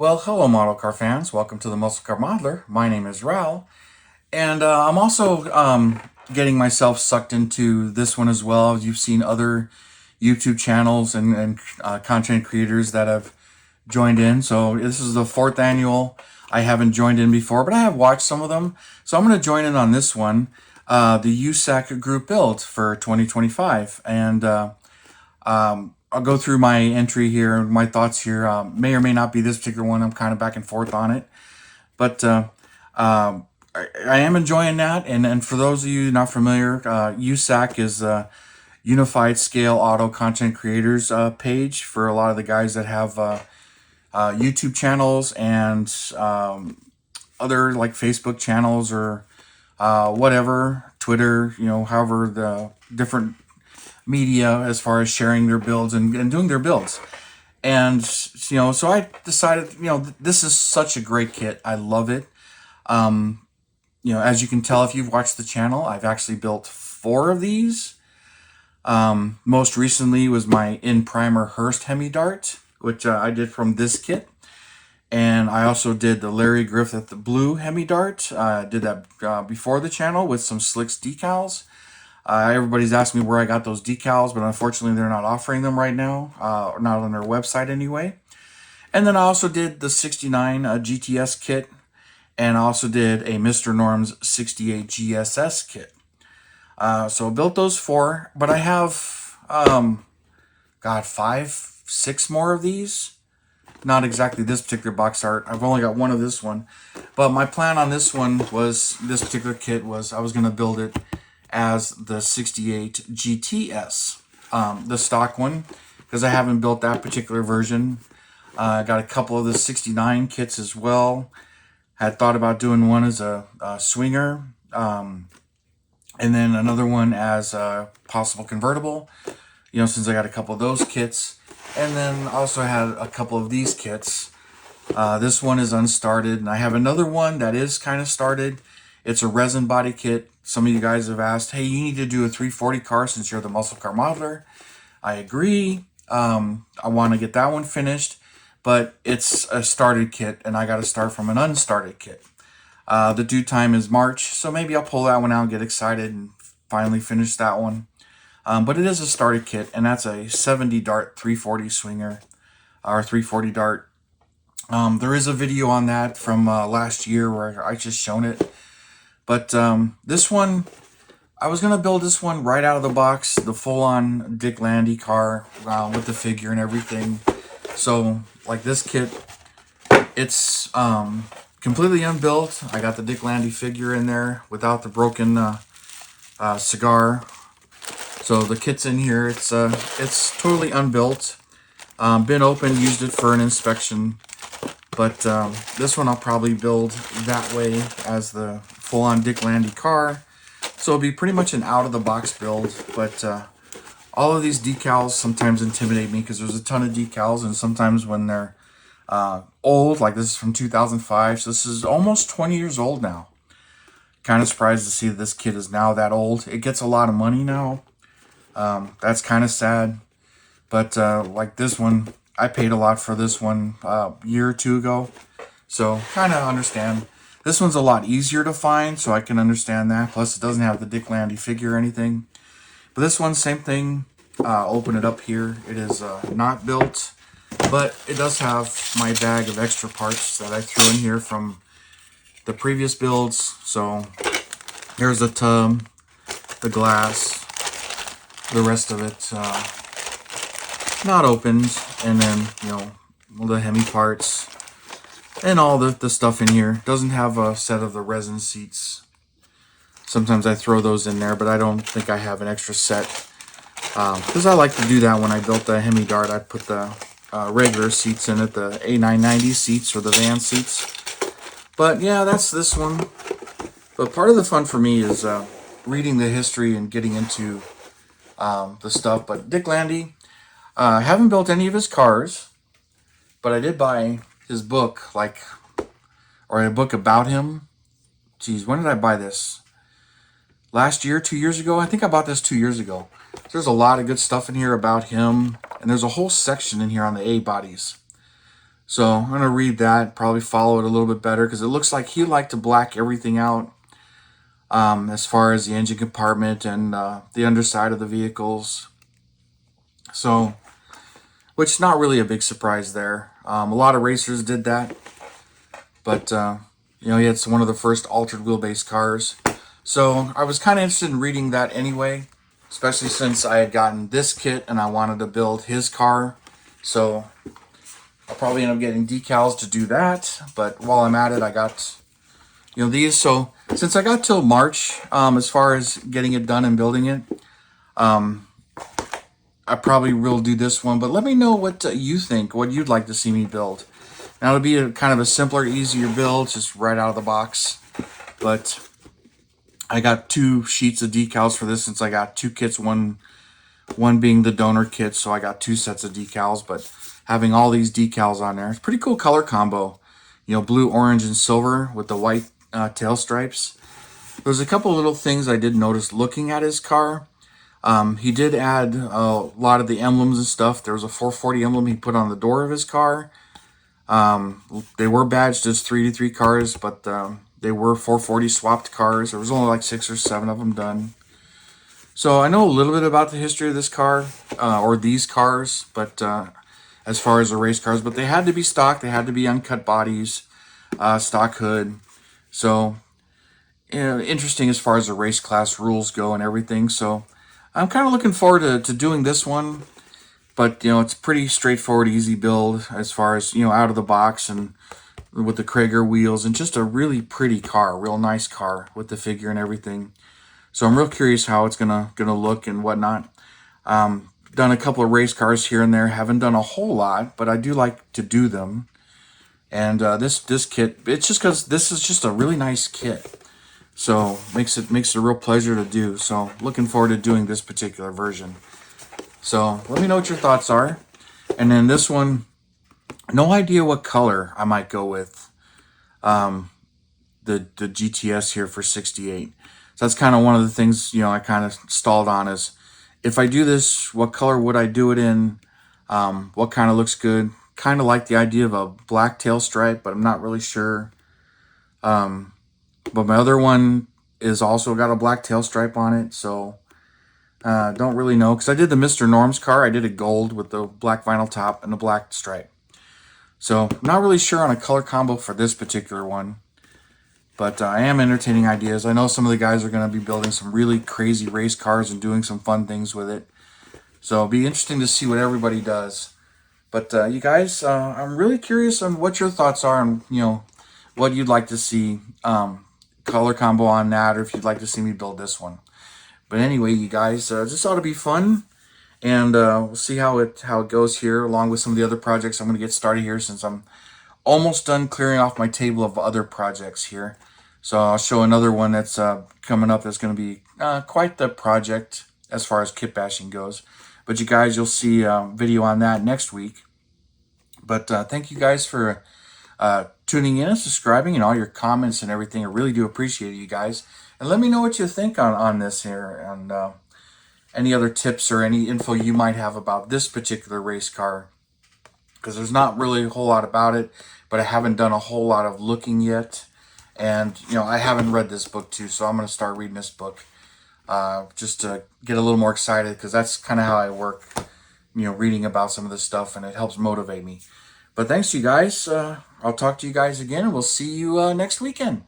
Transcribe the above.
Well, hello, model car fans. Welcome to the Muscle Car Modeler. My name is Revell, and I'm also getting myself sucked into this one as well. You've seen other YouTube channels and content creators that have joined in. So this is the fourth annual. I haven't joined in before, but I have watched some of them. So I'm going to join in on this one, the USACC group build for 2025, and I'll go through my entry here, my thoughts here. May or may not be this particular one. I'm kind of back and forth on it, but I am enjoying that. And for those of you not familiar, USAC is Unified Scale Auto Content Creators page for a lot of the guys that have YouTube channels and other like Facebook channels or whatever, Twitter, however the different media as far as sharing their builds and doing their builds. And, so I decided, this is such a great kit. I love it. As you can tell, if you've watched the channel, I've actually built 4 of these. Most recently was my in primer Hurst Hemi Dart, which I did from this kit. And I also did the Larry Griffith blue Hemi Dart. I did that before the channel with some Slicks decals. Everybody's asked me where I got those decals, but unfortunately they're not offering them right now, not on their website anyway. And then I also did the 69 GTS kit, and I also did a Mr. Norm's 68 GSS kit. So I built those 4, but I have, 5, 6 more of these. Not exactly this particular box art. I've only got one of this one. But my plan on this one was, this particular kit was, I was going to build it as the 68 GTS, the stock one, because I haven't built that particular version. I got a couple of the 69 kits as well. Had thought about doing one as a swinger, and then another one as a possible convertible, since I got a couple of those kits. And then also had a couple of these kits. This one is unstarted, and I have another one that is kind of started. It's a resin body kit. Some of you guys have asked, hey, you need to do a 340 car since you're the muscle car modeler. I agree. I want to get that one finished, but it's a started kit, and I got to start from an unstarted kit. The due time is March, so maybe I'll pull that one out and get excited and finally finish that one. But it is a started kit, and that's a 70 Dart 340 swinger, or 340 Dart. There is a video on that from last year where I just shown it. But this one, I was going to build this one right out of the box, the full-on Dick Landy car with the figure and everything. So, like this kit, it's completely unbuilt. I got the Dick Landy figure in there without the broken cigar. So the kit's in here. It's totally unbuilt. Been opened, used it for an inspection. But this one I'll probably build that way as the full-on Dick Landy car. So it'll be pretty much an out-of-the-box build. But all of these decals sometimes intimidate me because there's a ton of decals. And sometimes when they're old, like this is from 2005. So this is almost 20 years old now. Kind of surprised to see that this kit is now that old. It gets a lot of money now. That's kind of sad. But like this one, I paid a lot for this one a year or 2 ago. So kind of understand. This one's a lot easier to find, so I can understand that. Plus it doesn't have the Dick Landy figure or anything. But this one, same thing. Open it up here. It is not built, but it does have my bag of extra parts that I threw in here from the previous builds. So here's the tub, the glass, the rest of it not opened, and then the Hemi parts and all the stuff in here. Doesn't have a set of the resin seats. Sometimes I throw those in there, but I don't think I have an extra set because I like to do that when I built the Hemi Dart. I put the regular seats in it, the A990 seats or the van seats. But yeah, that's this one. But part of the fun for me is reading the history and getting into the stuff. But Dick Landy, I haven't built any of his cars, but I did buy his book, or a book about him. Geez, when did I buy this? Last year, 2 years ago? I think I bought this 2 years ago. There's a lot of good stuff in here about him, and there's a whole section in here on the A bodies. So I'm going to read that, probably follow it a little bit better, because it looks like he liked to black everything out, as far as the engine compartment and the underside of the vehicles. So, which is not really a big surprise there. A lot of racers did that, but you know, he had one of the first altered wheelbase cars. So I was kind of interested in reading that anyway, especially since I had gotten this kit and I wanted to build his car. So I'll probably end up getting decals to do that. But while I'm at it, I got, you know, these. So since I got till March, as far as getting it done and building it, I probably will do this one. But let me know what you think, what you'd like to see me build. Now it'll be a kind of a simpler, easier build, just right out of the box. But I got 2 sheets of decals for this, since I got 2 kits, one being the donor kit, so I got 2 sets of decals. But having all these decals on there, it's a pretty cool color combo. You know, blue, orange, and silver with the white tail stripes. There's a couple little things I did notice looking at his car. He did add a lot of the emblems and stuff. There was a 440 emblem he put on the door of his car. They were badged as 3-3 cars, but they were 440 swapped cars. There was only like 6 or 7 of them done. So I know a little bit about the history of this car, or these cars, but as far as the race cars, but they had to be stock. They had to be uncut bodies, stock hood. So, you know, interesting as far as the race class rules go and everything. So I'm kind of looking forward to doing this one. But, you know, it's pretty straightforward, easy build as far as, you know, out of the box, and with the Krager wheels, and just a really pretty car, real nice car with the figure and everything. So I'm real curious how it's gonna look and whatnot. Done a couple of race cars here and there. Haven't done a whole lot, but I do like to do them. And this kit, it's just because this is just a really nice kit. So makes it a real pleasure to do. So looking forward to doing this particular version. So let me know what your thoughts are. And then this one, no idea what color I might go with. The GTS here for 68. So that's kind of one of the things, you know, I kind of stalled on, is if I do this, what color would I do it in? What kind of looks good? Kind of like the idea of a black tail stripe, but I'm not really sure. But my other one is also got a black tail stripe on it, so don't really know, because I did the Mr. Norm's car. I did a gold with the black vinyl top and the black stripe. So not really sure on a color combo for this particular one, but I am entertaining ideas. I know some of the guys are going to be building some really crazy race cars and doing some fun things with it. So it'll be interesting to see what everybody does. But you guys, I'm really curious on what your thoughts are, and, you know, what you'd like to see color combo on that, or if you'd like to see me build this one. But anyway, you guys, this ought to be fun, and we'll see how it goes here, along with some of the other projects I'm going to get started here, since I'm almost done clearing off my table of other projects here. So I'll show another one that's coming up that's going to be quite the project as far as kit bashing goes. But you guys, you'll see a video on that next week. But thank you guys for tuning in and subscribing, and all your comments and everything. I really do appreciate it, you guys. And let me know what you think on this here, and any other tips or any info you might have about this particular race car, because there's not really a whole lot about it, but I haven't done a whole lot of looking yet. And, you know, I haven't read this book too, so I'm going to start reading this book just to get a little more excited, because that's kind of how I work, you know, reading about some of this stuff, and it helps motivate me. But thanks, you guys. I'll talk to you guys again, and we'll see you next weekend.